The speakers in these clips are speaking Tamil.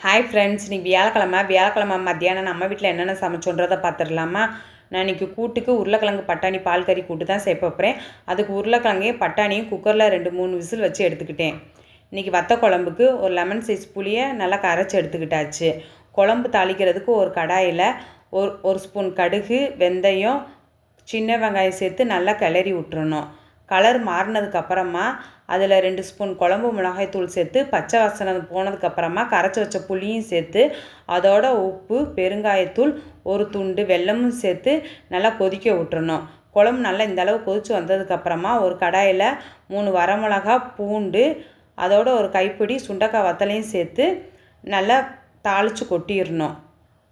ஹாய் ஃப்ரெண்ட்ஸ், இன்றைக்கி வியாழக்கிழமை மத்தியானம் நம்ம வீட்டில் என்னென்ன சமைச்சோன்றதை பார்த்துடலாமா. நான் இன்றைக்கி கூட்டுக்கு உருளைக்கிழங்கு பட்டாணி பால் கறி கூட்டு தான் சேர்ப்ப போகிறேன். அதுக்கு உருளைக்கிழங்கையும் பட்டாணியும் குக்கரில் 2-3 விசில் வச்சு எடுத்துக்கிட்டேன். இன்றைக்கி வத்த குழம்புக்கு ஒரு லெமன் சைஸ் புளியை நல்லா கரைச்சி எடுத்துக்கிட்டாச்சு. குழம்பு தாளிக்கிறதுக்கு ஒரு கடாயில் ஒரு ஸ்பூன் கடுகு, வெந்தயம், சின்ன வெங்காயம் சேர்த்து நல்லா கிளறி விட்டுறணும். கலர் மாறினதுக்கப்புறமா அதில் 2 ஸ்பூன் குழம்பு மிளகாய்த்தூள் சேர்த்து பச்சை வாசனை போனதுக்கப்புறமா கரைச்சி வச்ச புளியும் சேர்த்து அதோட உப்பு, பெருங்காயத்தூள், ஒரு துண்டு வெல்லமும் சேர்த்து நல்லா கொதிக்க விட்டுறணும். குழம்பு நல்லா இந்தளவு கொதித்து வந்ததுக்கப்புறமா ஒரு கடாயில் 3 வரமிளகா, பூண்டு, அதோட ஒரு கைப்பிடி சுண்டக்காய் வத்தலையும் சேர்த்து நல்லா தாளித்து கொட்டிடணும்.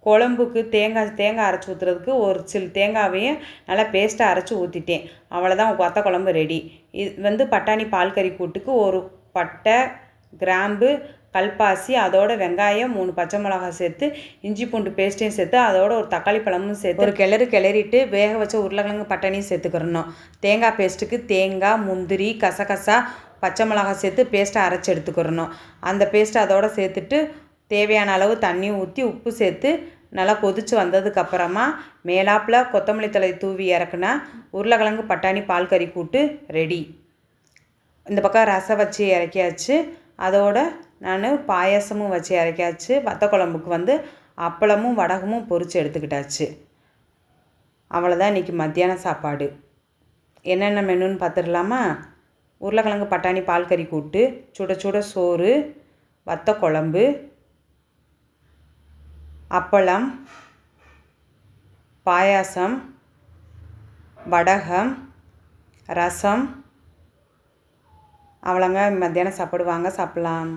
குழம்புக்கு தேங்காய் அரைச்சி ஊற்றுறதுக்கு ஒரு சில தேங்காவையும் நல்லா பேஸ்ட்டாக அரைச்சி ஊற்றிட்டேன். அவ்வளோதான் வத்த குழம்பு ரெடி. இது பட்டாணி பால் கறி கூட்டுக்கு ஒரு பட்டை, கிராம்பு, கல்பாசி, அதோட வெங்காயம், 3 பச்சை மிளகாய் சேர்த்து இஞ்சி பூண்டு பேஸ்ட்டையும் சேர்த்து அதோட ஒரு தக்காளி பழமும் சேர்த்து ஒரு கிளறிட்டு வேக வச்ச உருளைக்கிழங்கு பட்டாணியும் சேர்த்துக்கிறணும். தேங்காய் பேஸ்ட்டுக்கு தேங்காய், முந்திரி, கசகசா, பச்சை மிளகாய் சேர்த்து பேஸ்ட்டை அரைச்சி எடுத்துக்கிறணும். அந்த பேஸ்ட்டை அதோடு சேர்த்துட்டு தேவையான அளவு தண்ணி ஊற்றி உப்பு சேர்த்து நல்லா கொதித்து வந்ததுக்கப்புறமா மேலாப்பில் கொத்தமல்லி தழை தூவி இறக்குனா உருளைக்கிழங்கு பட்டாணி பால் கறி கூட்டு ரெடி. இந்த பக்கம் ரசம் வச்சு இறக்கியாச்சு. அதோட நான் பாயாசமும் வச்சு இறக்கியாச்சு. வத்த குழம்புக்கு அப்பளமும் வடகமும் பொரித்து எடுத்துக்கிட்டாச்சு. அவ்வளோதான் இன்றைக்கி மத்தியான சாப்பாடு. என்னென்ன மெனுன்னு பார்த்துடலாமா. உருளைக்கிழங்கு பட்டாணி பால் கறி கூட்டு, சுட சுட சோறு, வத்த குழம்பு, அப்பளம், பாயாசம், வடகம், ரசம். அவ்வளோங்க மத்தியானம் சாப்பாடு. வாங்க சாப்பிட்லாம்.